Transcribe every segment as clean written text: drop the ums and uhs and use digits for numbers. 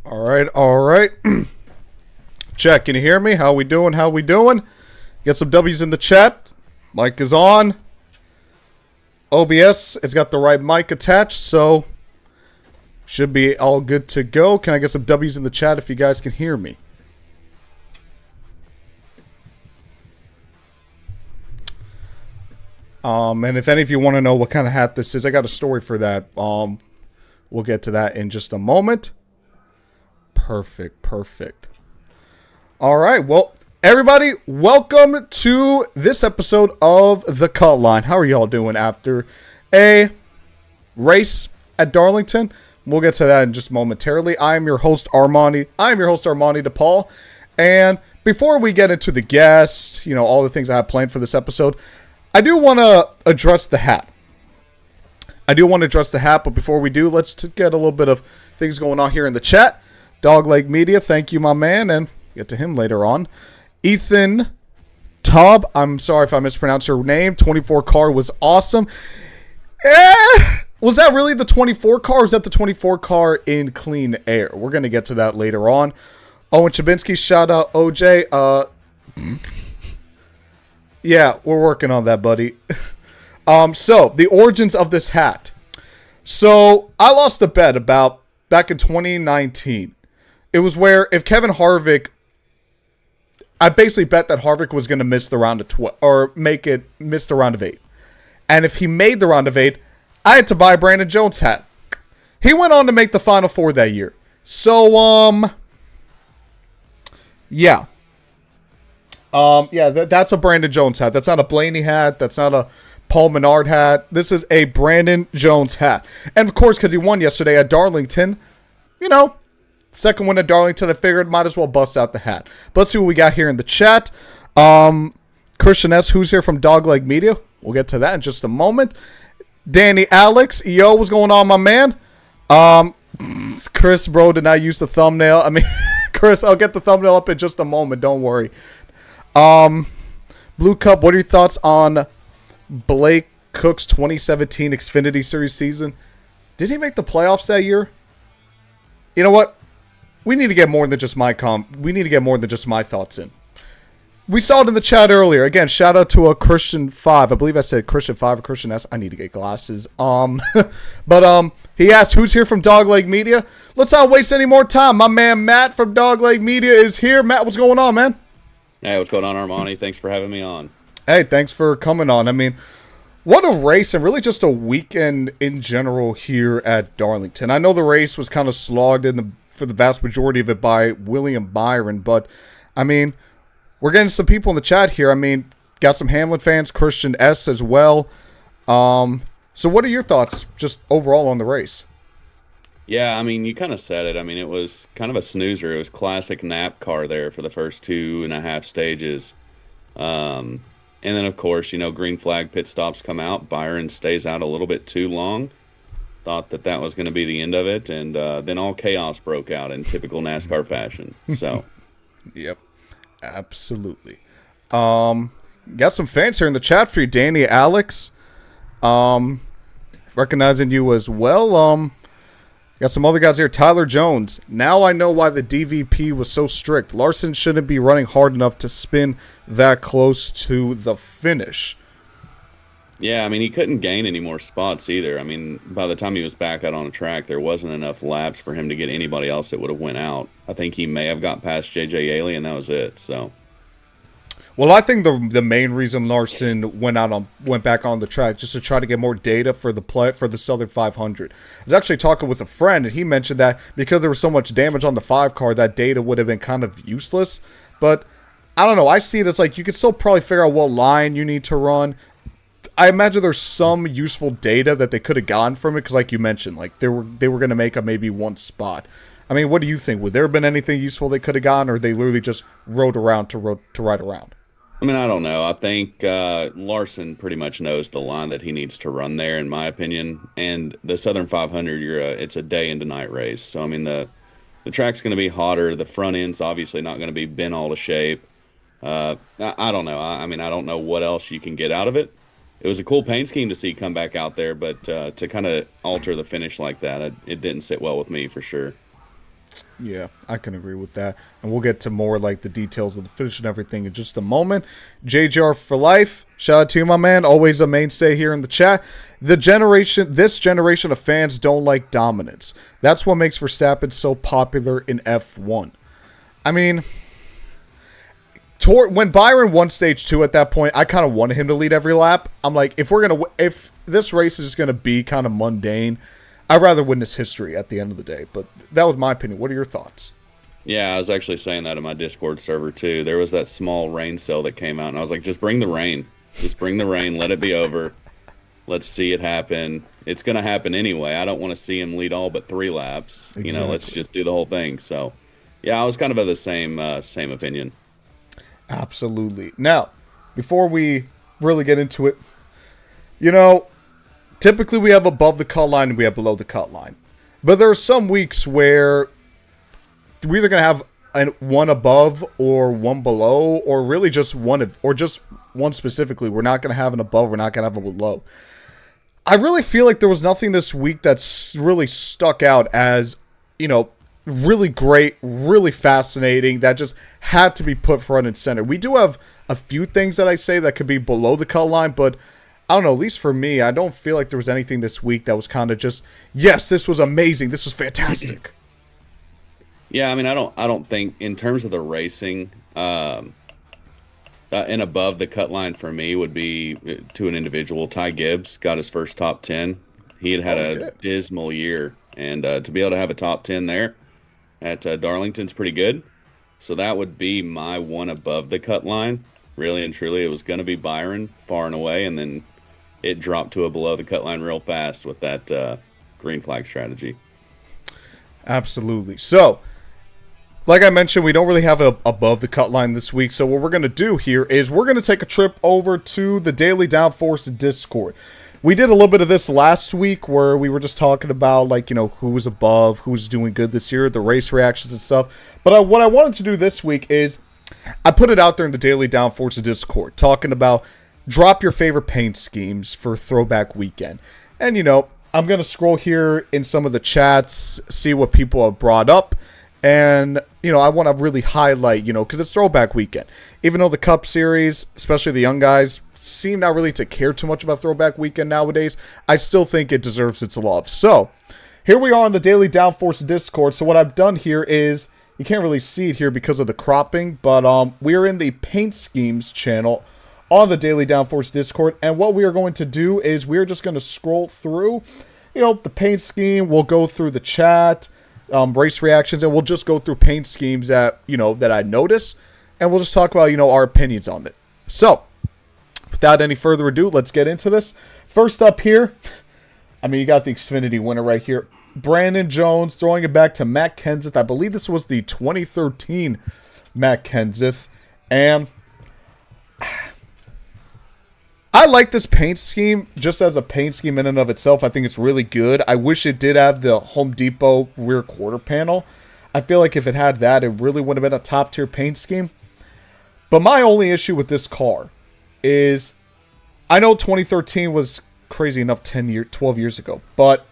All right, all right. Check, can you hear me? How we doing? How we doing? Get some W's in the chat. Mic is on. OBS, it's got the right mic attached, so should be all good to go. Can I get some W's in the chat if you guys can hear me? And if any of you want to know what kind of hat this is, I got a story for that. We'll get to that in just a moment. Perfect. All right, well, everybody, welcome to this episode of the Cutline. How are y'all doing after a race at Darlington? We'll get to that in just momentarily. I am your host, Armani. DePaul. And before we get into the guests, all the things I have planned for this episode, I do want to address the hat. But before we do, let's get a little bit of things going on here in the chat. Dogleg Media, thank you, my man, and get to him later on. Ethan Taub, I'm sorry if I mispronounced your name. 24 car was awesome. Was that really the 24 car, or was that the 24 car in clean air? We're going to get to that later on. Owen Chabinski, shout out OJ. Yeah, we're working on that, buddy. So, the origins of this hat. So, I lost a bet back in 2019. It was where if Kevin Harvick, I basically bet that Harvick was going to miss the round of 12, or miss the round of 8. And if he made the round of 8, I had to buy a Brandon Jones hat. He went on to make the Final Four that year. So, yeah. That's a Brandon Jones hat. That's not a Blaney hat. That's not a Paul Menard hat. This is a Brandon Jones hat. And of course, because he won yesterday at Darlington, second win at Darlington, I figured might as well bust out the hat. But let's see what we got here in the chat. Christian S., who's here from Dogleg Media. We'll get to that in just a moment. Danny Alex, yo, what's going on, my man? Chris, bro, did not use the thumbnail. Chris, I'll get the thumbnail up in just a moment. Don't worry. Blue Cup, what are your thoughts on Blake Cook's 2017 Xfinity Series season? Did he make the playoffs that year? You know what? We need to get more than just my thoughts in. We saw it in the chat earlier. Again, shout out to a Christian 5. I believe I said Christian 5 or Christian S. I need to get glasses. But he asked, who's here from Dogleg Media? Let's not waste any more time. My man Matt from Dogleg Media is here. Matt, what's going on, man? Hey, what's going on, Armani? Thanks for having me on. Hey, thanks for coming on. What a race, and really just a weekend in general here at Darlington. I know the race was kind of slogged for the vast majority of it by William Byron, but, we're getting some people in the chat here. Got some Hamlin fans, Christian S. as well. So what are your thoughts just overall on the race? Yeah, you kind of said it. It was kind of a snoozer. It was classic NASCAR there for the first 2.5 stages. And then, of course, green flag pit stops come out. Byron stays out a little bit too long. Thought that was going to be the end of it. And then all chaos broke out in typical NASCAR fashion. So, Yep, absolutely. Got some fans here in the chat for you, Danny, Alex. Recognizing you as well. Got some other guys here. Tyler Jones. Now I know why the DVP was so strict. Larson shouldn't be running hard enough to spin that close to the finish. Yeah, he couldn't gain any more spots either. By the time he was back out on the track, there wasn't enough laps for him to get anybody else that would have went out. I think he may have got past J.J. Yaley, and that was it. So, well, I think the main reason Larson went back on the track just to try to get more data for the Southern 500. I was actually talking with a friend, and he mentioned that because there was so much damage on the 5 car, that data would have been kind of useless. But I don't know. I see it as like you could still probably figure out what line you need to run. I imagine there's some useful data that they could have gotten from it because, like you mentioned, like they were going to make up maybe one spot. What do you think? Would there have been anything useful they could have gotten, or they literally just rode around to ride around? I don't know. I think Larson pretty much knows the line that he needs to run there, in my opinion. And the Southern 500, it's a day into night race. So, the track's going to be hotter. The front end's obviously not going to be bent all to shape. I don't know. I don't know what else you can get out of it. It was a cool paint scheme to see come back out there, but to kind of alter the finish like that, it didn't sit well with me for sure. Yeah, I can agree with that. And we'll get to more like the details of the finish and everything in just a moment. JJR for life. Shout out to you, my man. Always a mainstay here in the chat. This generation of fans don't like dominance. That's what makes Verstappen so popular in F1. I mean, when Byron won stage 2 at that point, I kind of wanted him to lead every lap. I'm like, if this race is going to be kind of mundane, I'd rather witness history at the end of the day. But that was my opinion. What are your thoughts? Yeah, I was actually saying that in my Discord server too. There was that small rain cell that came out, and I was like, just bring the rain. Just bring the rain. Let it be over. Let's see it happen. It's going to happen anyway. I don't want to see him lead all but 3 laps. Exactly. You know, let's just do the whole thing. So, yeah, I was kind of of the same opinion. Absolutely. Now, before we really get into it, you know, typically we have above the cut line and we have below the cut line. But there are some weeks where we're either going to have one above or one below, or really just one, or just one specifically. We're not going to have an above, we're not going to have a below. I really feel like there was nothing this week that's really stuck out as, you know, really great, really fascinating, that just had to be put front and center. We do have a few things that I say that could be below the cut line, but I don't know, at least for me, I don't feel like there was anything this week that was kind of just, yes, this was amazing, this was fantastic. Yeah, I mean, I don't think in terms of the racing, and above the cut line for me would be to an individual. Ty Gibbs got his first top 10. He had a dismal year, and to be able to have a top 10 there at Darlington's pretty good. So that would be my one above the cut line. Really and truly, it was going to be Byron far and away, and then it dropped to a below the cut line real fast with that green flag strategy. Absolutely. So, like I mentioned, we don't really have a above the cut line this week. So what we're going to do here is we're going to take a trip over to the Daily Downforce Discord. We did a little bit of this last week where we were just talking about, like, you know, who was above, who's doing good this year, the race reactions and stuff. But what I wanted to do this week is I put it out there in the Daily Downforce Discord, talking about drop your favorite paint schemes for Throwback Weekend. And, you know, I'm going to scroll here in some of the chats, see what people have brought up. And, you know, I want to really highlight, you know, because it's Throwback Weekend. Even though the Cup Series, especially the young guys, seem not really to care too much about Throwback Weekend nowadays, I still think it deserves its love. So, here we are on the Daily Downforce Discord. So what I've done here is, you can't really see it here because of the cropping, but we are in the Paint Schemes channel on the Daily Downforce Discord. And what we are going to do is we're just going to scroll through, you know, the paint scheme. We'll go through the chat, race reactions, and we'll just go through paint schemes that, you know, that I notice, and we'll just talk about, you know, our opinions on it. So, without any further ado, let's get into this. First up here, I mean, you got the Xfinity winner right here, Brandon Jones, throwing it back to Matt Kenseth. I believe this was the 2013 Matt Kenseth, and I like this paint scheme just as a paint scheme in and of itself. I think it's really good. I wish it did have the Home Depot rear quarter panel. I feel like if it had that, it really would have been a top tier paint scheme. But my only issue with this car is, I know 2013 was crazy enough 12 years ago, but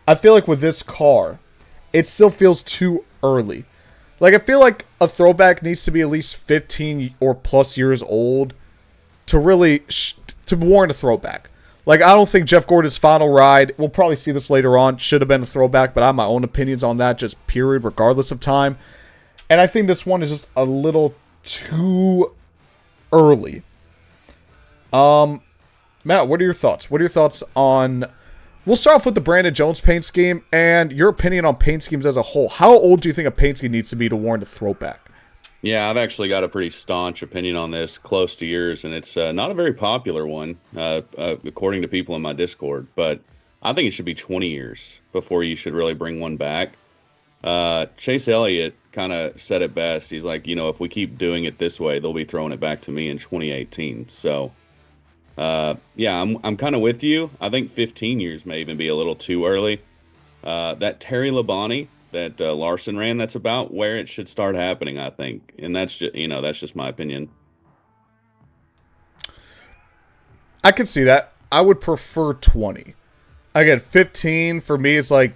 I feel like with this car, it still feels too early. Like, I feel like a throwback needs to be at least 15 or plus years old to really to warrant a throwback. Like, I don't think Jeff Gordon's final ride, we'll probably see this later on, should have been a throwback, but I have my own opinions on that, just period, regardless of time. And I think this one is just a little too early. Matt, what are your thoughts? What are your thoughts on... We'll start off with the Brandon Jones paint scheme and your opinion on paint schemes as a whole. How old do you think a paint scheme needs to be to warrant a throwback? Yeah, I've actually got a pretty staunch opinion on this, close to yours, and it's not a very popular one, according to people in my Discord, but I think it should be 20 years before you should really bring one back. Chase Elliott kind of said it best. He's like, you know, if we keep doing it this way, they'll be throwing it back to me in 2018. So, yeah, I'm kind of with you. I think 15 years may even be a little too early. That Terry Labonte that Larson ran, that's about where it should start happening, I think. And that's just, you know, that's just my opinion. I can see that. I would prefer 20. Again, 15 for me is like,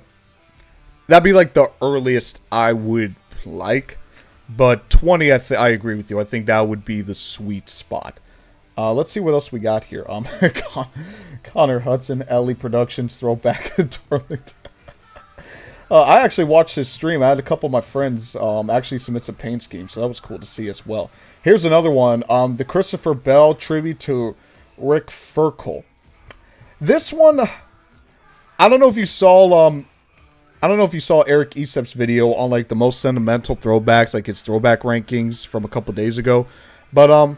that'd be like the earliest I would like. But 20, I agree with you. I think that would be the sweet spot. Let's see what else we got here. Connor Hudson, Ellie Productions, Throwback Darlington. I actually watched his stream. I had a couple of my friends actually submit some paint schemes, so that was cool to see as well. Here's another one. The Christopher Bell tribute to Rick Furkel. This one, I don't know if you saw. I don't know if you saw Eric Esep's video on like the most sentimental throwbacks, like his throwback rankings from a couple days ago. But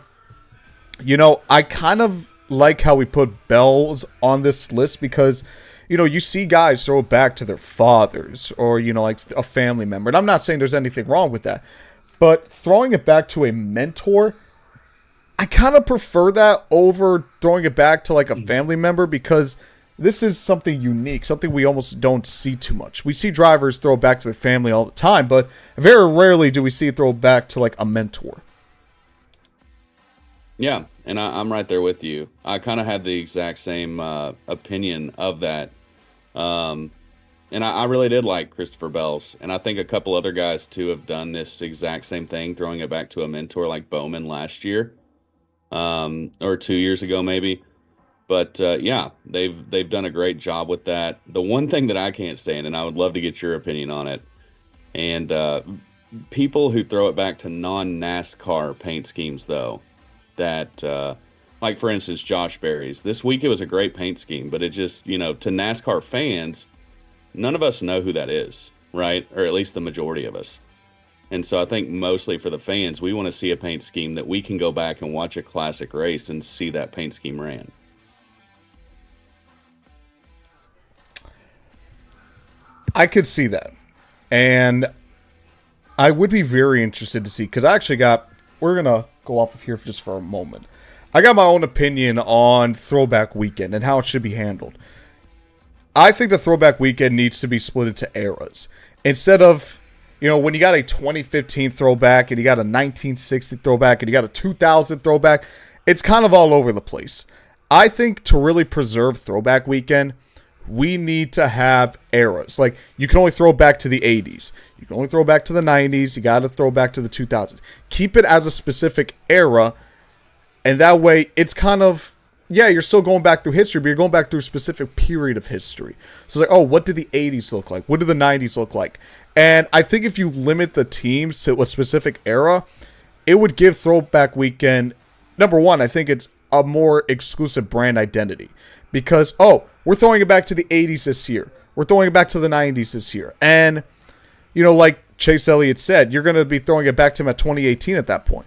you know, I kind of like how we put Bells on this list because, you know, you see guys throw it back to their fathers or, you know, like a family member. And I'm not saying there's anything wrong with that. But throwing it back to a mentor, I kind of prefer that over throwing it back to like a family member because this is something unique, something we almost don't see too much. We see drivers throw it back to their family all the time, but very rarely do we see it throw back to like a mentor. Yeah, and I'm right there with you. I kind of had the exact same opinion of that. And I really did like Christopher Bell's. And I think a couple other guys, too, have done this exact same thing, throwing it back to a mentor like Bowman last year or 2 years ago, maybe. But, yeah, they've done a great job with that. The one thing that I can't stand, and I would love to get your opinion on it, and people who throw it back to non-NASCAR paint schemes, though, that like for instance Josh Berry's this week, it was a great paint scheme, but it just, you know, to NASCAR fans, none of us know who that is, right? Or at least the majority of us. And so I think mostly for the fans, we want to see a paint scheme that we can go back and watch a classic race and see that paint scheme ran. I could see that, and I would be very interested to see, because I actually we're gonna go off of here just for a moment. I got my own opinion on Throwback Weekend and how it should be handled. I think the Throwback Weekend needs to be split into eras. Instead of, you know, when you got a 2015 throwback and you got a 1960 throwback and you got a 2000 throwback, it's kind of all over the place. I think to really preserve Throwback Weekend, we need to have eras. Like, you can only throw back to the 80s. You can only throw back to the 90s. You got to throw back to the 2000s. Keep it as a specific era, and that way it's kind of, yeah, you're still going back through history, but you're going back through a specific period of history. So it's like, oh, what did the 80s look like? What did the 90s look like? And I think if you limit the teams to a specific era, it would give Throwback Weekend, number one, I think it's a more exclusive brand identity. Because, oh, we're throwing it back to the 80s this year. We're throwing it back to the 90s this year. And, you know, like Chase Elliott said, you're going to be throwing it back to him at 2018 at that point.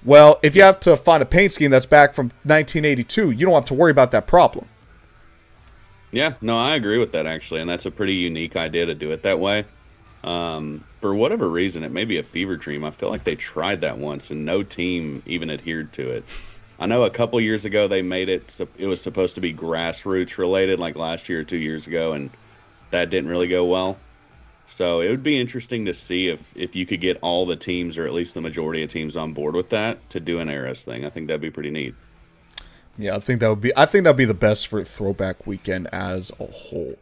Well, if you have to find a paint scheme that's back from 1982, you don't have to worry about that problem. Yeah, no, I agree with that, actually. And that's a pretty unique idea to do it that way. For whatever reason, it may be a fever dream. I feel like they tried that once and no team even adhered to it. I know a couple years ago they made it was supposed to be grassroots related, like last year or 2 years ago, and that didn't really go well. So it would be interesting to see if you could get all the teams, or at least the majority of teams, on board with that to do an eras thing. I think that'd be pretty neat. Yeah, I think that'd be the best for Throwback Weekend as a whole.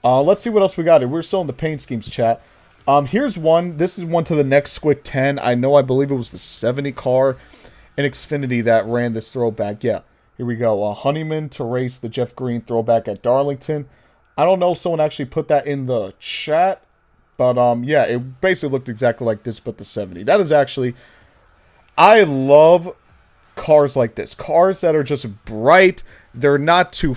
Let's see what else we got here. We're still in the paint schemes chat. Here's one. This is one to the next Squick 10. I believe it was the 70 car in Xfinity that ran this throwback. Yeah, here we go. Honeyman to race the Jeff Green throwback at Darlington. I don't know if someone actually put that in the chat, but yeah, it basically looked exactly like this, but the 70. That is actually, I love cars like this. Cars that are just bright. They're not too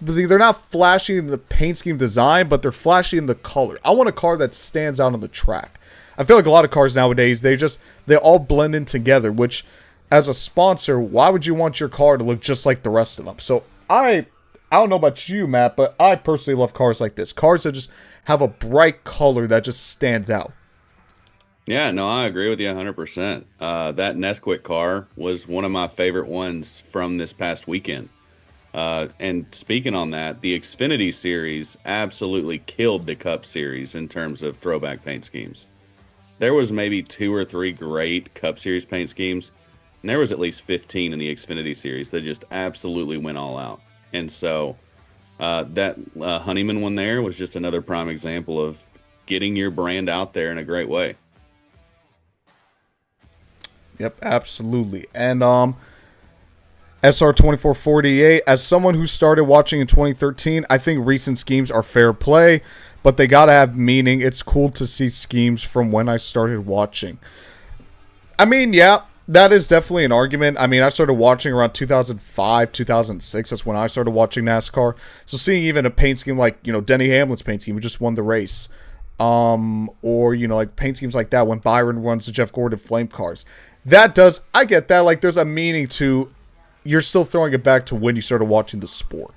they're not flashy in the paint scheme design, but they're flashy in the color. I want a car that stands out on the track. I feel like a lot of cars nowadays, they all blend in together, which, as a sponsor, why would you want your car to look just like the rest of them? So I don't know about you, Matt, but I personally love cars like this. Cars that just have a bright color that just stands out. Yeah, no, I agree with you 100%. That Nesquik car was one of my favorite ones from this past weekend. And speaking on that, the Xfinity series absolutely killed the Cup series in terms of throwback paint schemes. There was maybe 2 or 3 great Cup Series paint schemes, and there was at least 15 in the Xfinity Series that just absolutely went all out. And so that Honeyman one there was just another prime example of getting your brand out there in a great way. Yep, absolutely. And SR2448, as someone who started watching in 2013, I think recent schemes are fair play, but they gotta have meaning. It's cool to see schemes from when I started watching. I mean, yeah, that is definitely an argument. I mean, I started watching around 2005, 2006. That's when I started watching NASCAR. So seeing even a paint scheme like, Denny Hamlin's paint scheme, who just won the race, or, like paint schemes like that when Byron runs the Jeff Gordon flame cars. I get that. Like, there's a meaning to, you're still throwing it back to when you started watching the sport.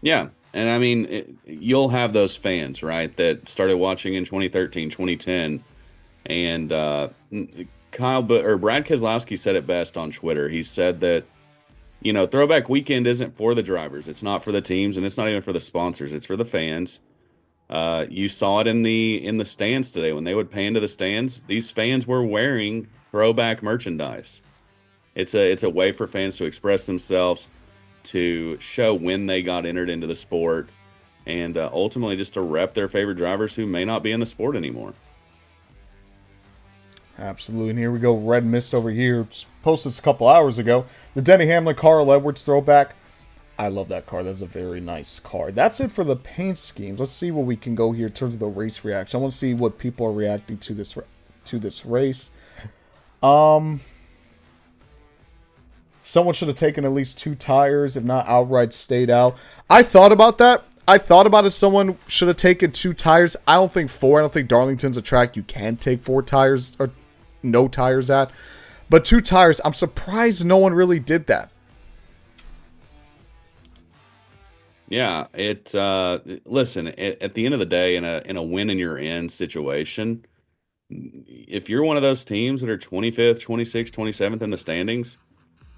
Yeah. And I mean, you'll have those fans, right, that started watching in 2013, 2010. And Brad Keselowski said it best on Twitter. He said that, Throwback Weekend isn't for the drivers. It's not for the teams, and it's not even for the sponsors. It's for the fans. You saw it in the stands today when they would pan to the stands. These fans were wearing Throwback merchandise. It's a way for fans to express themselves, to show when they got entered into the sport, and ultimately just to rep their favorite drivers who may not be in the sport anymore. Absolutely. And here we go. Red Mist over here. Just posted this a couple hours ago. The Denny Hamlin Carl Edwards throwback. I love that car. That's a very nice car. That's it for the paint schemes. Let's see what we can go here in terms of the race reaction. I want to see what people are reacting to this race. Someone should have taken at least 2 tires, if not outright stayed out. I thought about that. I thought about if someone should have taken 2 tires. I don't think 4. I don't think Darlington's a track you can take 4 tires or no tires at. But 2 tires, I'm surprised no one really did that. Yeah, listen, at the end of the day, in a win and you're in situation, if you're one of those teams that are 25th, 26th, 27th in the standings,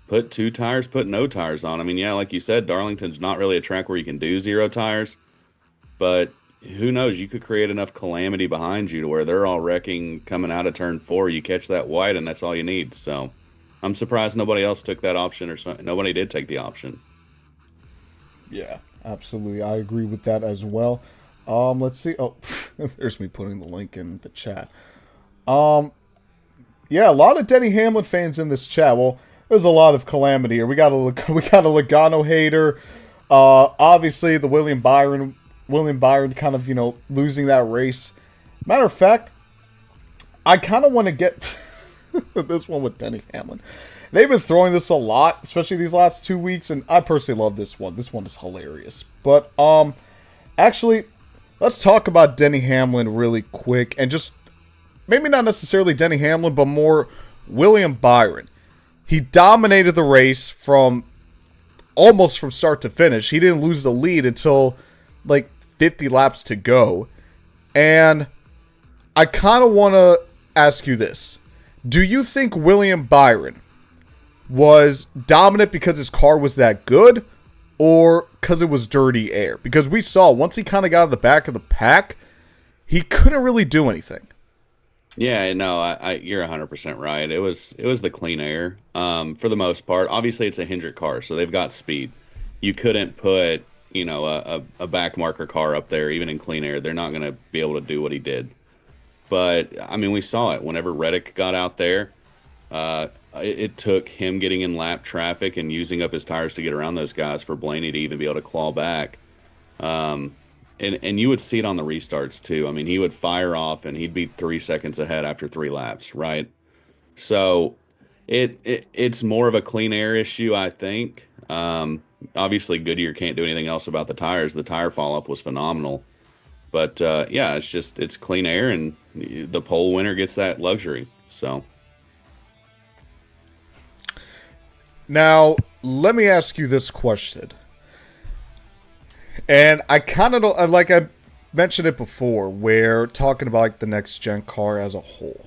put 2 tires, put no tires on. I mean, yeah, like you said, Darlington's not really a track where you can do 0 tires, but who knows? You could create enough calamity behind you to where they're all wrecking coming out of turn 4. You catch that white, and that's all you need. So I'm surprised nobody else took that option, or nobody did take the option. Yeah, absolutely. I agree with that as well. Let's see. Oh, there's me putting the link in the chat. Yeah, a lot of Denny Hamlin fans in this chat. Well, there's a lot of calamity here. We got a Logano hater. Obviously, the William Byron kind of, losing that race. Matter of fact, I kind of want to get this one with Denny Hamlin. They've been throwing this a lot, especially these last 2 weeks, and I personally love this one. This one is hilarious. But, actually, let's talk about Denny Hamlin really quick, and just, maybe not necessarily Denny Hamlin, but more William Byron. He dominated the race almost from start to finish. He didn't lose the lead until, 50 laps to go. And I kind of want to ask you this. Do you think William Byron was dominant because his car was that good, or because it was dirty air? Because we saw, once he kind of got in the back of the pack, he couldn't really do anything. Yeah, no, you're 100% right. It was the clean air, for the most part. Obviously, it's a Hendrick car, so they've got speed. You couldn't put, a back marker car up there, even in clean air. They're not going to be able to do what he did. But, I mean, we saw it. Whenever Reddick got out there, it took him getting in lap traffic and using up his tires to get around those guys for Blaney to even be able to claw back. And you would see it on the restarts too. I mean, he would fire off and he'd be 3 seconds ahead after 3 laps, right? So it's more of a clean air issue, I think. Obviously, Goodyear can't do anything else about the tires. The tire fall off was phenomenal. But yeah, it's clean air, and the pole winner gets that luxury. So now let me ask you this question. And I kind of don't, like I mentioned it before, we're talking about the next gen car as a whole.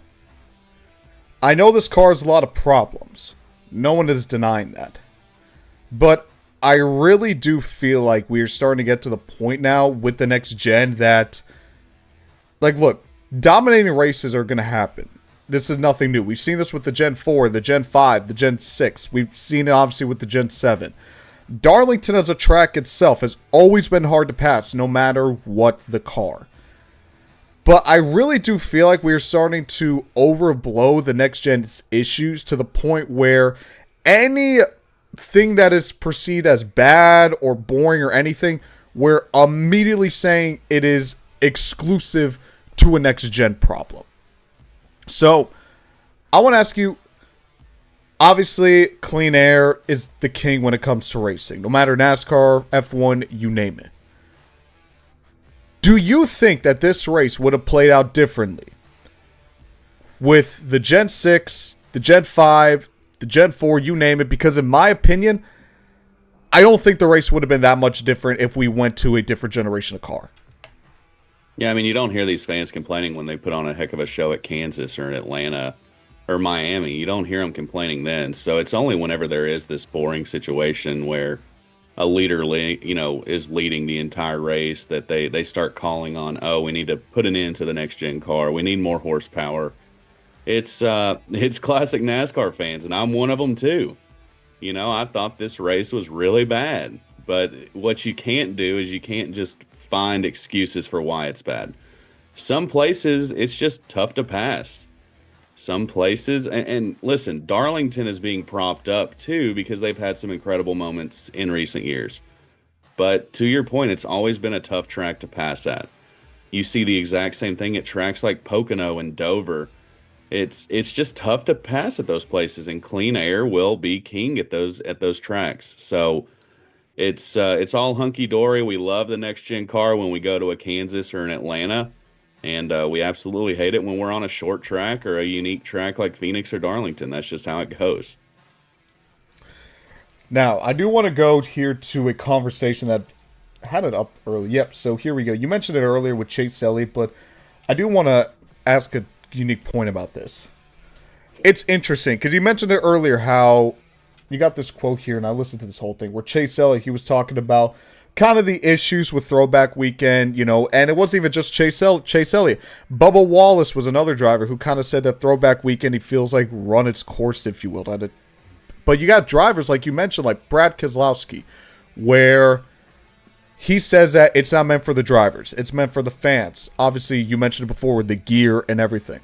I know this car has a lot of problems. No one is denying that. But I really do feel like we're starting to get to the point now with the next gen that, look, dominating races are going to happen. This is nothing new. We've seen this with the Gen 4, the Gen 5, the Gen 6. We've seen it obviously with the Gen 7. Darlington as a track itself has always been hard to pass, no matter what the car. But I really do feel like we're starting to overblow the next gen's issues to the point where anything that is perceived as bad or boring or anything, we're immediately saying it is exclusive to a next gen problem. So I want to ask you, obviously clean air is the king when it comes to racing, no matter NASCAR, F1, you name it. Do you think that this race would have played out differently with the Gen 6, the Gen 5, the Gen 4, you name it? Because in my opinion, I don't think the race would have been that much different if we went to a different generation of car. Yeah, I mean, you don't hear these fans complaining when they put on a heck of a show at Kansas or in Atlanta or Miami. You don't hear them complaining then. So it's only whenever there is this boring situation where a leader, is leading the entire race that they start calling on, oh, we need to put an end to the next gen car. We need more horsepower. It's classic NASCAR fans, and I'm one of them too. I thought this race was really bad, but what you can't do is you can't just find excuses for why it's bad. Some places it's just tough to pass. Some places, and listen, Darlington is being propped up too because they've had some incredible moments in recent years. But to your point, it's always been a tough track to pass at. You see the exact same thing at tracks like Pocono and Dover. It's just tough to pass at those places, and clean air will be king at those tracks. So it's all hunky dory. We love the next gen car when we go to a Kansas or an Atlanta. And we absolutely hate it when we're on a short track or a unique track like Phoenix or Darlington. That's just how it goes. Now, I do want to go here to a conversation that had it up early. Yep, so here we go. You mentioned it earlier with Chase Elliott, but I do want to ask a unique point about this. It's interesting because you mentioned it earlier how you got this quote here, and I listened to this whole thing where Chase Elliott, he was talking about kind of the issues with Throwback Weekend, and it wasn't even just Chase Elliott. Bubba Wallace was another driver who kind of said that Throwback Weekend, he feels like run its course, if you will. But you got drivers, like you mentioned, like Brad Keselowski, where he says that it's not meant for the drivers. It's meant for the fans. Obviously, you mentioned it before with the gear and everything.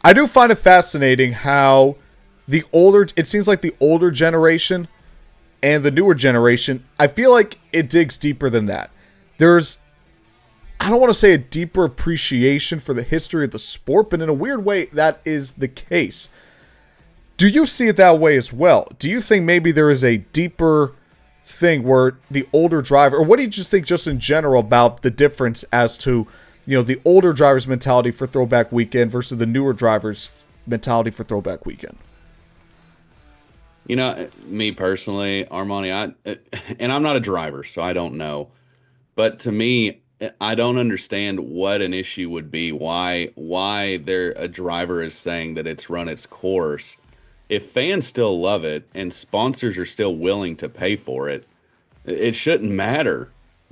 I do find it fascinating how it seems like the older generation and the newer generation, I feel like it digs deeper than that. There's, I don't want to say a deeper appreciation for the history of the sport, but in a weird way, that is the case. Do you see it that way as well? Do you think maybe there is a deeper thing where the older driver, or what do you just think just in general about the difference as to, the older driver's mentality for Throwback Weekend versus the newer driver's mentality for Throwback Weekend? Me personally, Armani, and I'm not a driver, so I don't know. But to me, I don't understand what an issue would be. Why a driver is saying that it's run its course. If fans still love it and sponsors are still willing to pay for it, it shouldn't matter,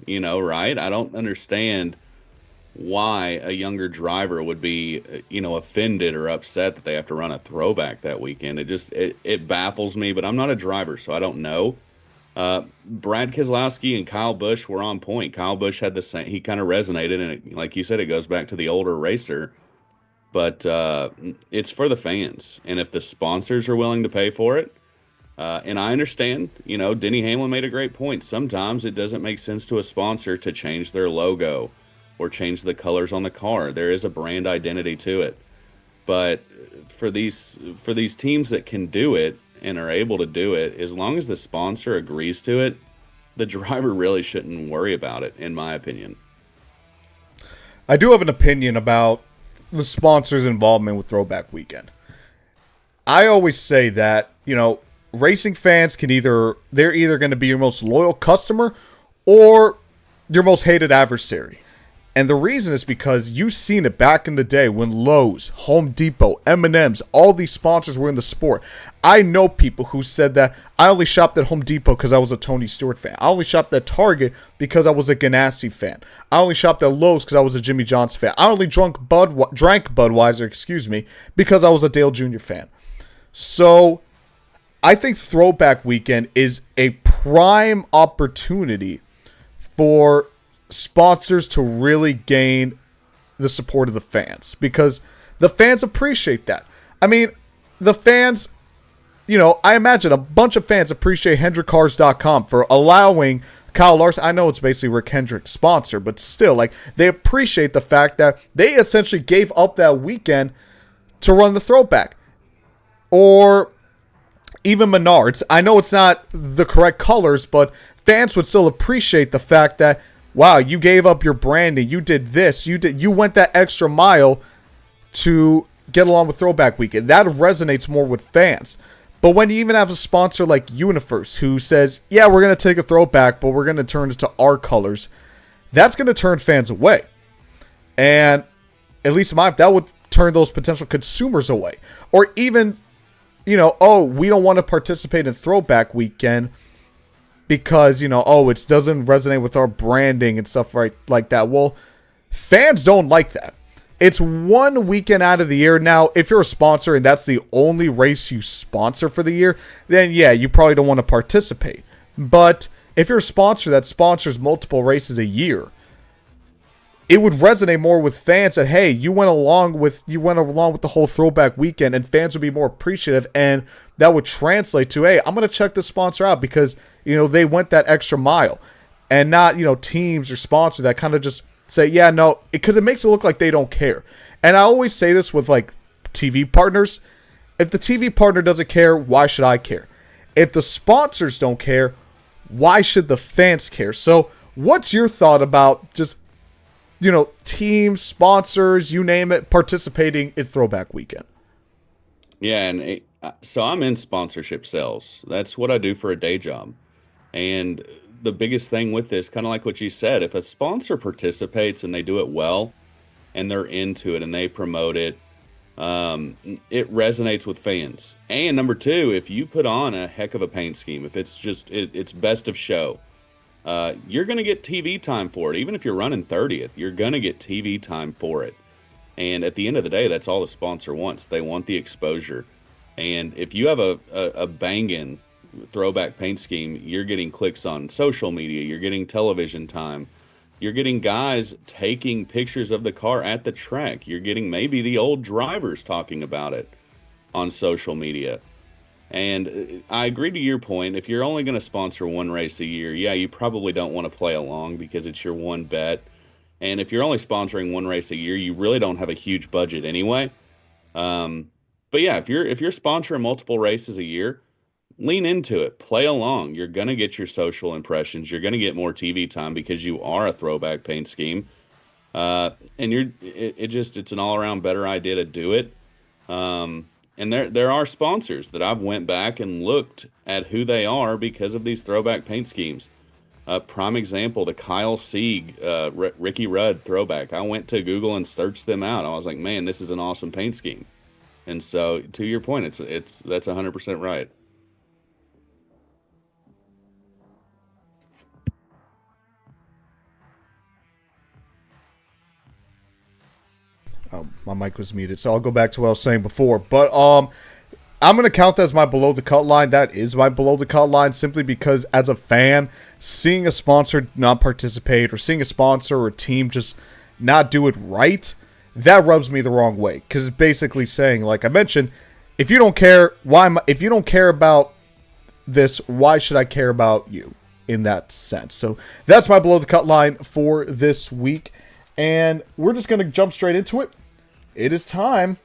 right? I don't understand why a younger driver would be, offended or upset that they have to run a throwback that weekend. It baffles me, but I'm not a driver, so I don't know. Brad Keselowski and Kyle Busch were on point. Kyle Busch had the same, he kind of resonated, and like you said, it goes back to the older racer, but it's for the fans. And if the sponsors are willing to pay for it, and I understand, Denny Hamlin made a great point. Sometimes it doesn't make sense to a sponsor to change their logo or change the colors on the car. There is a brand identity to it. But for these teams that can do it and are able to do it, as long as the sponsor agrees to it, the driver really shouldn't worry about it, in my opinion. I do have an opinion about the sponsor's involvement with Throwback Weekend. I always say that, racing fans they're either going to be your most loyal customer or your most hated adversary. And the reason is because you've seen it back in the day when Lowe's, Home Depot, M&M's, all these sponsors were in the sport. I know people who said that I only shopped at Home Depot because I was a Tony Stewart fan. I only shopped at Target because I was a Ganassi fan. I only shopped at Lowe's because I was a Jimmy John's fan. I only drank Budweiser, because I was a Dale Jr. fan. So I think Throwback Weekend is a prime opportunity for sponsors to really gain the support of the fans, because the fans appreciate that. I mean, the fans, I imagine a bunch of fans appreciate HendrickCars.com for allowing Kyle Larson. I know it's basically Rick Hendrick's sponsor, but still, like, they appreciate the fact that they essentially gave up that weekend to run the Throwback. Or even Menards. I know it's not the correct colors, but fans would still appreciate the fact that, wow, you gave up your branding, you did this, you went that extra mile to get along with Throwback Weekend. That resonates more with fans. But when you even have a sponsor like Universe who says, yeah, we're going to take a Throwback, but we're going to turn it to our colors, that's going to turn fans away. And at least that would turn those potential consumers away. Or even, oh, we don't want to participate in Throwback Weekend because, it doesn't resonate with our branding and stuff like that. Well, fans don't like that. It's one weekend out of the year. Now, if you're a sponsor and that's the only race you sponsor for the year, then yeah, you probably don't want to participate. But if you're a sponsor that sponsors multiple races a year, it would resonate more with fans that, hey, you went along with the whole Throwback Weekend, and fans would be more appreciative, and that would translate to, hey, I'm going to check this sponsor out because, they went that extra mile, and not, teams or sponsors that kind of just say, yeah, no, because it makes it look like they don't care. And I always say this with, like, TV partners. If the TV partner doesn't care, why should I care? If the sponsors don't care, why should the fans care? So what's your thought about just, teams, sponsors, you name it, participating in Throwback Weekend? Yeah, and so I'm in sponsorship sales. That's what I do for a day job. And the biggest thing with this, kind of like what you said, if a sponsor participates and they do it well and they're into it and they promote it, it resonates with fans. And number two, if you put on a heck of a paint scheme, if it's just it's best of show, you're going to get TV time for it. Even if you're running 30th, you're going to get TV time for it. And at the end of the day, that's all the sponsor wants. They want the exposure. And if you have a banging Throwback paint scheme, you're getting clicks on social media, you're getting television time, you're getting guys taking pictures of the car at the track, you're getting maybe the old drivers talking about it on social media. And I agree to your point. If you're only going to sponsor one race a year, yeah, you probably don't want to play along because it's your one bet. And if you're only sponsoring one race a year, you really don't have a huge budget anyway. But yeah, if you're sponsoring multiple races a year, lean into it, play along. You're going to get your social impressions. You're going to get more TV time because you are a Throwback paint scheme. And it's an all around better idea to do it. And there are sponsors that I've went back and looked at who they are because of these Throwback paint schemes. Prime example, the Kyle Sieg, Ricky Rudd Throwback. I went to Google and searched them out. I was like, man, this is an awesome paint scheme. And so to your point, that's 100% right. My mic was muted, so I'll go back to what I was saying before. But I'm going to count that as my below the cut line. That is my below the cut line simply because as a fan, seeing a sponsor not participate or seeing a sponsor or a team just not do it right, that rubs me the wrong way. Because it's basically saying, like I mentioned, if you don't care, if you don't care about this, why should I care about you in that sense? So that's my below the cut line for this week. And we're just going to jump straight into it. It is time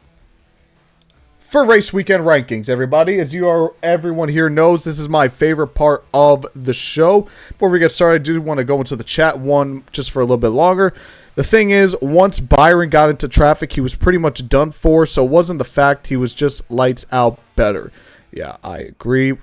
for race weekend rankings, everybody. As everyone here knows, this is my favorite part of the show. Before we get started, I do want to go into the chat one just for a little bit longer. The thing is, once Byron got into traffic, he was pretty much done for, so it wasn't the fact he was just lights out better. Yeah, I agree.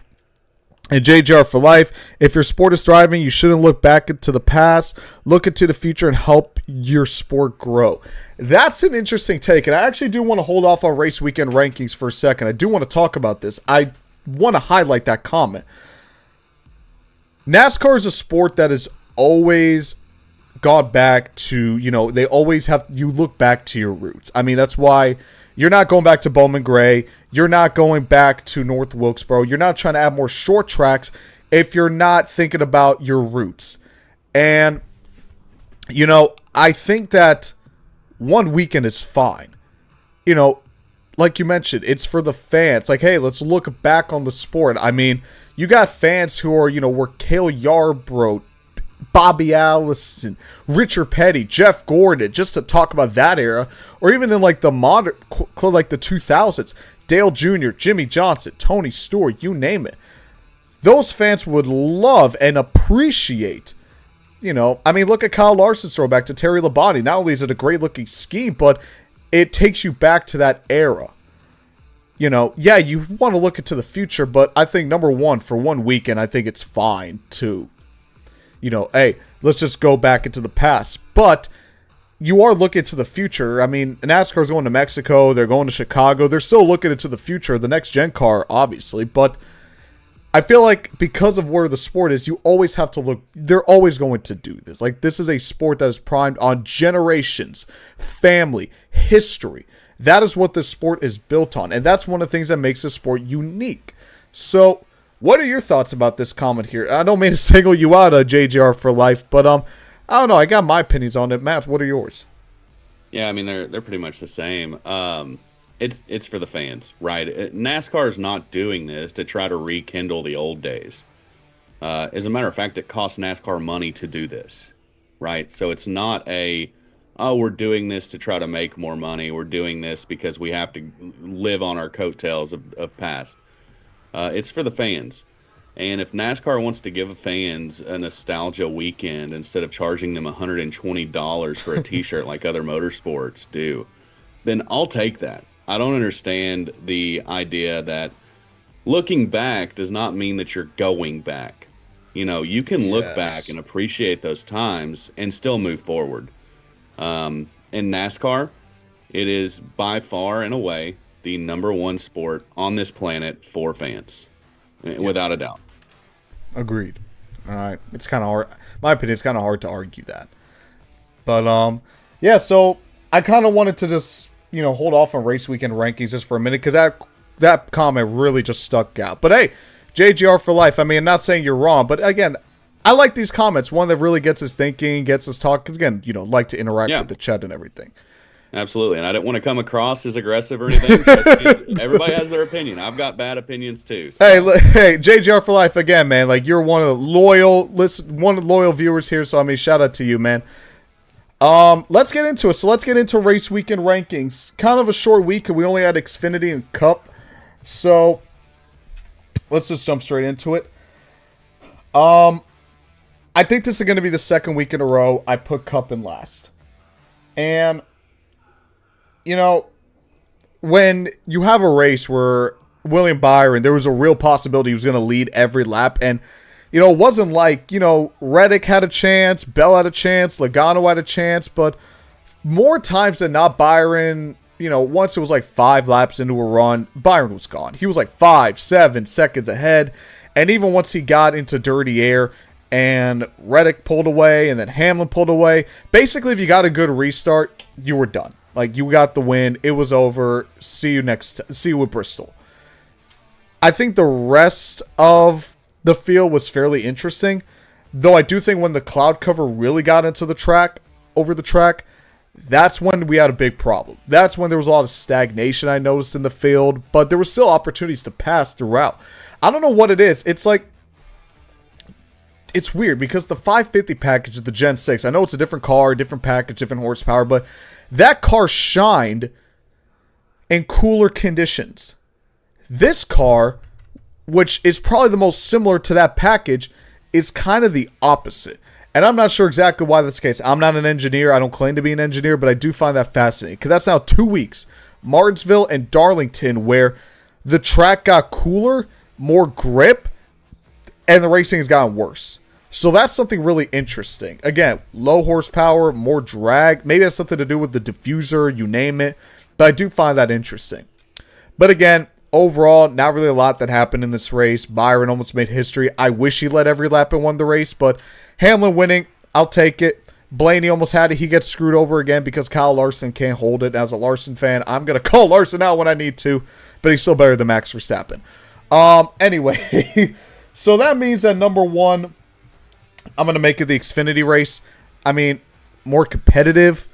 And JJR for life, if your sport is thriving, you shouldn't look back into the past. Look into the future and help your sport grow. That's an interesting take, and I actually do want to hold off on race weekend rankings for a second. I do want to talk about this. I want to highlight that comment. NASCAR is a sport that has always gone back to, they always have, you look back to your roots. I mean, that's why you're not going back to Bowman Gray. You're not going back to North Wilkesboro. You're not trying to add more short tracks. if you're not thinking about your roots. And, you know, I think that one weekend is fine. You know, like you mentioned, it's for the fans. Like, hey, let's look back on the sport. I mean, you got fans who are, you know, were Cale Yarbrough, Bobby Allison, Richard Petty, Jeff Gordon, just to talk about that era, or even in like the modern, like the 2000s, Dale Jr., Jimmy Johnson, Tony Stewart, you name it. Those fans would love and appreciate, you know, I mean, look at Kyle Larson's throwback to Terry Labonte. Not only is it a great looking scheme, but it takes you back to that era. You know, yeah, you want to look into the future, but I think number one, for one weekend, I think it's fine to, you know, hey, let's just go back into the past. But you are looking to the future. I mean, NASCAR's going to Mexico. They're going to Chicago. They're still looking into the future, the next gen car, obviously. But I feel like because of where the sport is, you always have to look. They're always going to do this. Like, this is a sport that is primed on generations, family, history. That is what this sport is built on. And that's one of the things that makes this sport unique. So, what are your thoughts about this comment here? I don't mean to single you out, JGR for life, but I don't know. I got my opinions on it. Matt, what are yours? Yeah, I mean they're pretty much the same. It's for the fans, right? NASCAR is not doing this to try to rekindle the old days. As a matter of fact, it costs NASCAR money to do this, right? So it's not we're doing this to try to make more money. We're doing this because we have to live on our coattails of past. It's for the fans. And if NASCAR wants to give fans a nostalgia weekend instead of charging them $120 for a t-shirt like other motorsports do, then I'll take that. I don't understand the idea that looking back does not mean that you're going back. You know, you can look back and appreciate those times and still move forward. In NASCAR, it is by far and away the number one sport on this planet for fans, without a doubt. Agreed. All right. It's kind of hard. My opinion, it's kind of hard to argue that. But, yeah, so I kind of wanted to just, you know, hold off on race weekend rankings just for a minute because that comment really just stuck out. But, hey, JGR for life. I mean, I'm not saying you're wrong, but, again, I like these comments. One that really gets us thinking, gets us talking. Because, again, you know, like to interact with the chat and everything. Absolutely. And I didn't want to come across as aggressive or anything. But everybody has their opinion. I've got bad opinions, too. So. Hey, JGR for life again, man. Like, you're one of the loyal viewers here. So, I mean, shout out to you, man. Let's get into it. So, let's get into race weekend rankings. Kind of a short week. We only had Xfinity and Cup. So, let's just jump straight into it. I think this is going to be the second week in a row I put Cup in last. And, you know, when you have a race where William Byron, there was a real possibility he was going to lead every lap. And, you know, it wasn't like, you know, Reddick had a chance, Bell had a chance, Logano had a chance. But more times than not, Byron, you know, once it was like 5 laps into a run, Byron was gone. He was like 5, 7 seconds ahead. And even once he got into dirty air and Reddick pulled away and then Hamlin pulled away, basically if you got a good restart, you were done. Like, you got the win. It was over. See you at Bristol. I think the rest of the field was fairly interesting, though I do think when the cloud cover really got into over the track, that's when we had a big problem. That's when there was a lot of stagnation I noticed in the field, but there were still opportunities to pass throughout. I don't know what it is. It's like, it's weird because the 550 package of the Gen 6, I know it's a different car, different package, different horsepower, but that car shined in cooler conditions. This car, which is probably the most similar to that package, is kind of the opposite. And I'm not sure exactly why that's the case. I'm not an engineer. I don't claim to be an engineer, but I do find that fascinating because that's now 2 weeks. Martinsville and Darlington, where the track got cooler, more grip, and the racing has gotten worse. So that's something really interesting. Again, low horsepower, more drag. Maybe it has something to do with the diffuser, you name it. But I do find that interesting. But again, overall, not really a lot that happened in this race. Byron almost made history. I wish he led every lap and won the race. But Hamlin winning, I'll take it. Blaney almost had it. He gets screwed over again because Kyle Larson can't hold it. As a Larson fan, I'm going to call Larson out when I need to. But he's still better than Max Verstappen. Anyway... So that means that number one, I'm going to make it the Xfinity race. I mean, more competitive.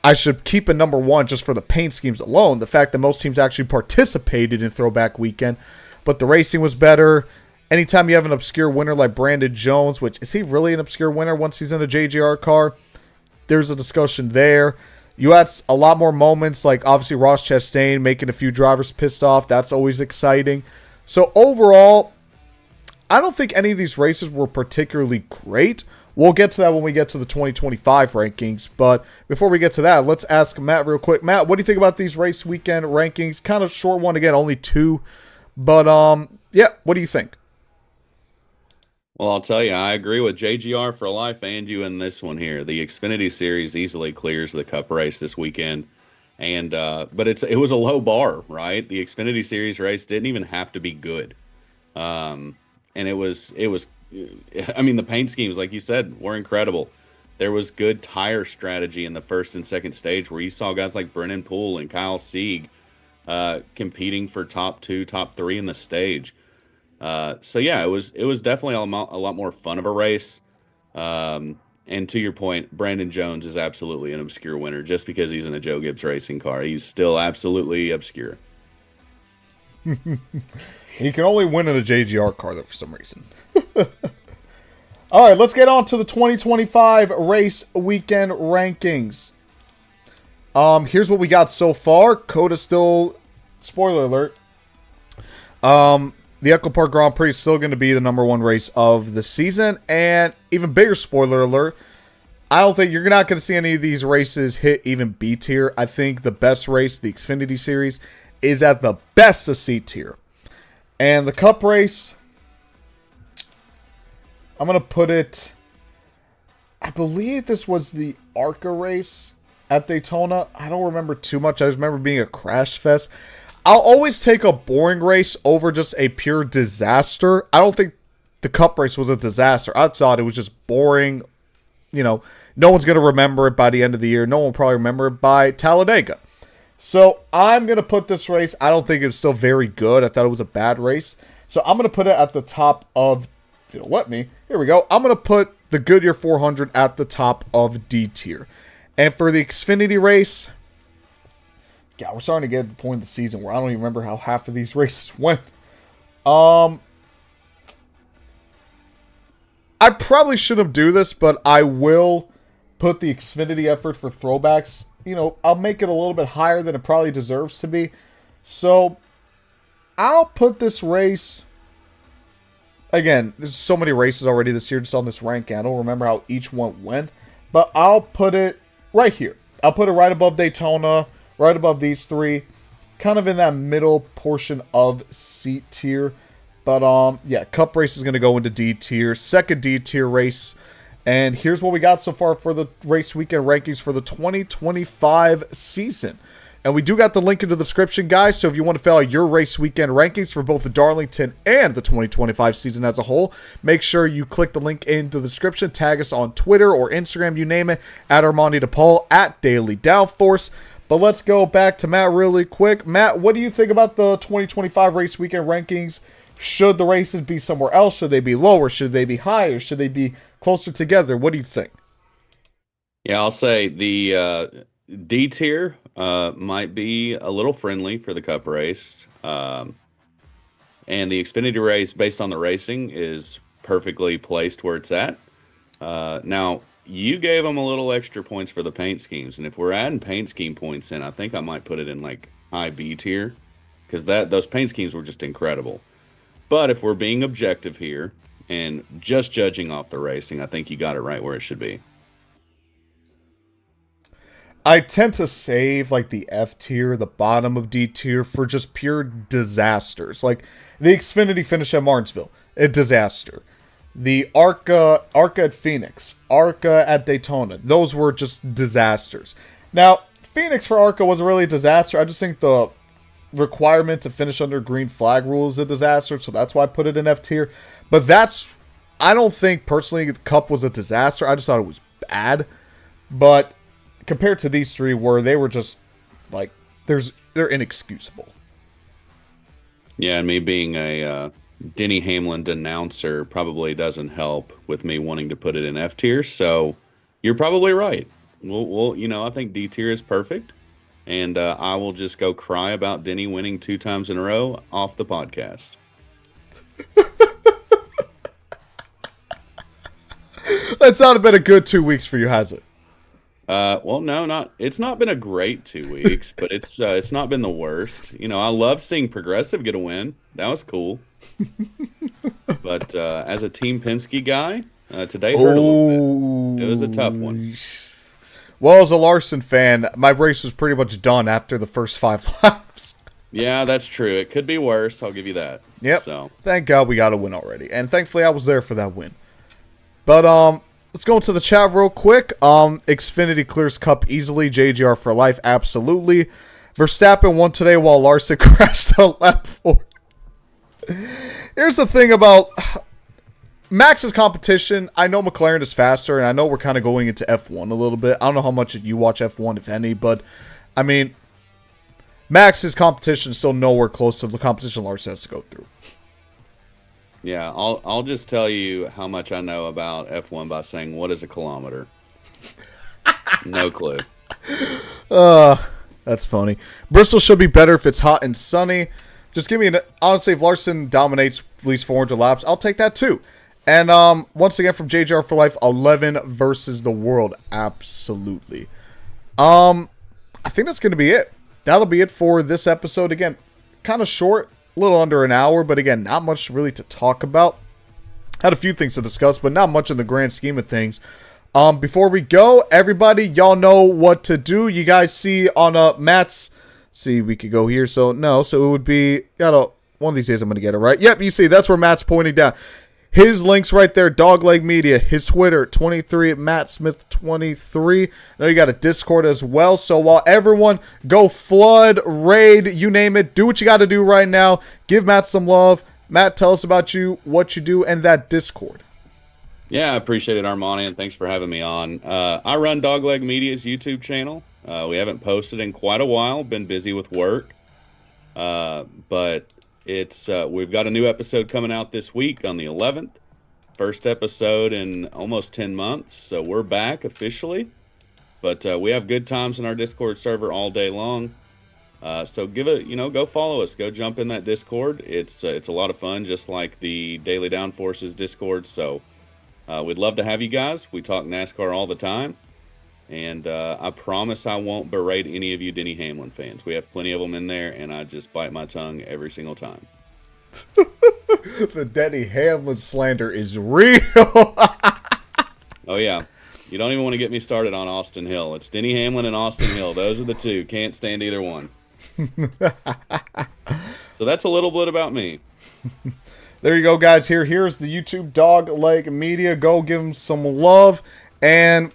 I should keep it number one just for the paint schemes alone. The fact that most teams actually participated in Throwback Weekend. But the racing was better. Anytime you have an obscure winner like Brandon Jones, which is he really an obscure winner once he's in a JGR car? There's a discussion there. You had a lot more moments like obviously Ross Chastain making a few drivers pissed off. That's always exciting. So overall, I don't think any of these races were particularly great. We'll get to that when we get to the 2025 rankings. But before we get to that, let's ask Matt real quick. Matt, what do you think about these race weekend rankings? Kind of short one again, only 2. But yeah, what do you think? Well, I'll tell you, I agree with JGR for life and you in this one here. The Xfinity Series easily clears the Cup race this weekend, and but it was a low bar, right? The Xfinity Series race didn't even have to be good, and it was. I mean, the paint schemes, like you said, were incredible. There was good tire strategy in the first and second stage, where you saw guys like Brennan Poole and Kyle Sieg competing for top 2, top 3 in the stage. So yeah, it was definitely a lot more fun of a race. And to your point, Brandon Jones is absolutely an obscure winner just because he's in a Joe Gibbs racing car. He's still absolutely obscure. He can only win in a JGR car though for some reason. All right, let's get on to the 2025 race weekend rankings. Here's what we got so far. Coda still, spoiler alert. The Echo Park Grand Prix is still going to be the number 1 race of the season. And even bigger spoiler alert, I don't think you're not going to see any of these races hit even B tier. I think the best race, the Xfinity Series, is at the best of C tier. And the Cup race, I'm going to put it, I believe this was the ARCA race at Daytona. I don't remember too much. I just remember being a crash fest. I'll always take a boring race over just a pure disaster. I don't think the Cup race was a disaster. I thought it was just boring. You know, no one's going to remember it by the end of the year. No one will probably remember it by Talladega. So I'm going to put this race. I don't think it's still very good. I thought it was a bad race. So I'm going to put it at the top of, if you'll let me, here we go. I'm going to put the Goodyear 400 at the top of D tier. And for the Xfinity race, yeah, we're starting to get to the point of the season where I don't even remember how half of these races went. I probably shouldn't do this, but I will put the Xfinity effort for throwbacks. You know, I'll make it a little bit higher than it probably deserves to be. So, I'll put this race... Again, there's so many races already this year just on this ranking. I don't remember how each one went. But I'll put it right here. I'll put it right above Daytona, right above these 3. Kind of in that middle portion of C tier. But, yeah, Cup race is going to go into D tier. Second D tier race. And here's what we got so far for the race weekend rankings for the 2025 season. And we do got the link in the description, guys. So if you want to fill out your race weekend rankings for both the Darlington and the 2025 season as a whole, make sure you click the link in the description. Tag us on Twitter or Instagram, you name it, at Armandi DePaul, at Daily Downforce. But let's go back to Matt really quick. Matt, what do you think about the 2025 race weekend rankings? Should the races be somewhere else? Should they be lower? Should they be higher? Should they be closer together? What do you think? Yeah, I'll say the D tier might be a little friendly for the Cup race. And the Xfinity race, based on the racing, is perfectly placed where it's at. Now, you gave them a little extra points for the paint schemes. And if we're adding paint scheme points in, I think I might put it in like high B tier. Because those paint schemes were just incredible. But if we're being objective here and just judging off the racing, I think you got it right where it should be. I tend to save like the F tier, the bottom of D tier for just pure disasters. Like the Xfinity finish at Martinsville, a disaster. The ARCA at Phoenix, ARCA at Daytona, those were just disasters. Now, Phoenix for ARCA wasn't really a disaster. I just think the requirement to finish under green flag rule is a disaster, so that's why I put it in F tier. But I don't think personally the Cup was a disaster. I just thought it was bad. But compared to these 3 where they were just like they're inexcusable. Yeah, and me being a Denny Hamlin denouncer probably doesn't help with me wanting to put it in F tier. So you're probably right. I think D tier is perfect. And I will just go cry about Denny winning 2 times in a row off the podcast. That's not been a good 2 weeks for you, has it? Well, no, not. It's not been a great 2 weeks, but it's not been the worst. I love seeing Progressive get a win. That was cool. But as a Team Penske guy, today hurt a little bit. It was a tough one. Well, as a Larson fan, my race was pretty much done after the first 5 laps. Yeah, that's true. It could be worse. I'll give you that. Yep. So thank God we got a win already, and thankfully I was there for that win. But let's go into the chat real quick. Xfinity clears Cup easily. JGR for life, absolutely. Verstappen won today while Larson crashed a lap 4. Here's the thing about Max's competition. I know McLaren is faster, and I know we're kind of going into F1 a little bit. I don't know how much you watch F1, if any, but I mean, Max's competition is still nowhere close to the competition Larson has to go through. yeah, I'll just tell you how much I know about F1 by saying, what is a kilometer? No clue. That's funny. Bristol should be better if it's hot and sunny. Just give me honestly, if Larson dominates at least 400 laps, I'll take that too. And once again from JJR for life, 11 versus the world, absolutely. I think that's going to be it. That'll be it for this episode. Again, kind of short, a little under an hour, but again, not much really to talk about. Had a few things to discuss, but not much in the grand scheme of things. Before we go, everybody, y'all know what to do. You guys see on Matt's, see, we could go here. So it would be, one of these days I'm going to get it right. Yep, you see, that's where Matt's pointing down. His links right there, Dogleg Media, his Twitter, 23, Matt Smith 23. Now you got a Discord as well. So while everyone go flood, raid, you name it, do what you got to do right now. Give Matt some love. Matt, tell us about you, what you do, and that Discord. Yeah, I appreciate it, Armani, and thanks for having me on. I run Dogleg Media's YouTube channel. We haven't posted in quite a while, been busy with work. But it's we've got a new episode coming out this week on the 11th. First episode in almost 10 months, so we're back officially. But we have good times in our Discord server all day long. So go follow us. Go jump in that Discord. It's a lot of fun, just like the Daily Downforce's Discord. So we'd love to have you guys. We talk NASCAR all the time. And I promise I won't berate any of you Denny Hamlin fans. We have plenty of them in there, and I just bite my tongue every single time. The Denny Hamlin slander is real. Oh, yeah. You don't even want to get me started on Austin Hill. It's Denny Hamlin and Austin Hill. Those are the two. Can't stand either one. So that's a little bit about me. There you go, guys. Here's the YouTube Dogleg Media. Go give them some love. And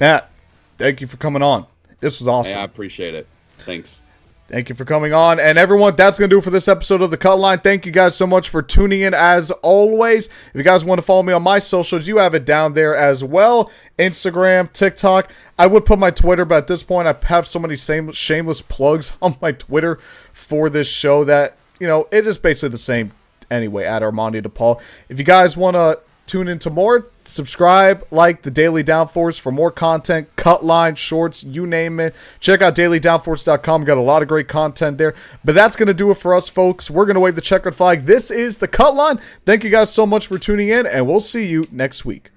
Matt, thank you for coming on. This was awesome. Hey, I appreciate it. Thanks. Thank you for coming on. And everyone, that's going to do it for this episode of The Cutline. Thank you guys so much for tuning in as always. If you guys want to follow me on my socials, you have it down there as well. Instagram, TikTok. I would put my Twitter, but at this point, I have so many shameless plugs on my Twitter for this show that, it is basically the same anyway, at Armani DePaul. If you guys want to tune into more, subscribe, like the Daily Downforce for more content, Cutline, shorts, you name it. Check out dailydownforce.com. Got a lot of great content there. But that's going to do it for us, folks. We're going to wave the checkered flag. This is the Cutline. Thank you guys so much for tuning in, and we'll see you next week.